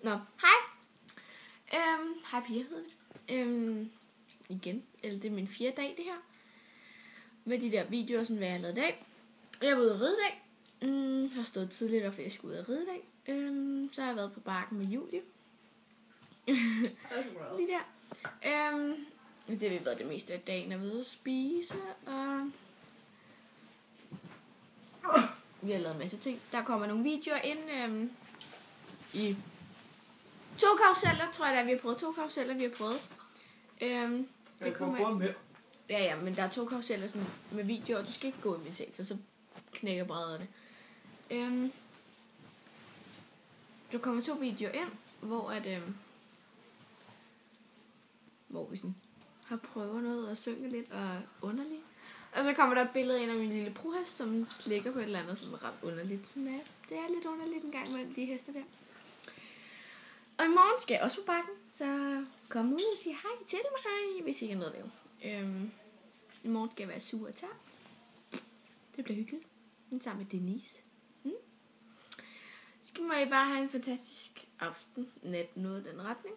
Nå, hej. Hej Pia hedder det. Igen, eller det er min 4. dag det her. Med de der videoer, sådan hvad jeg har lavet i dag. Jeg var ude at ride i dag. Jeg har stået tidligt op, for jeg skulle ud at ride i dag. Så har jeg været på bakken med Julie. Lige der. Det har vi været det meste af dagen at ude at spise. Og vi har lavet en masse ting. Der kommer nogle videoer ind i 2 karuseller, tror jeg det er. Vi har prøvet 2 karuseller, vi har prøvet. Det kommer mere. Ja, men der er 2 karuseller sådan, med videoer. Du skal ikke gå i min seng, for så knækker brædderne. Der kommer 2 videoer ind, hvor vi sådan har prøvet noget og synge lidt og underligt. Og så kommer der et billede ind af min lille brohest, som slikker på et eller andet, som er ret underligt. Sådan er det er lidt underligt en gang med de heste der. Og i morgen skal jeg også på bakken, så kom ud og sig hej til mig, hvis I ikke er noget der. I morgen skal jeg være sur og tør. Det bliver hyggeligt. Sammen med Denise. Så må I bare have en fantastisk aften, nat, noget i den retning.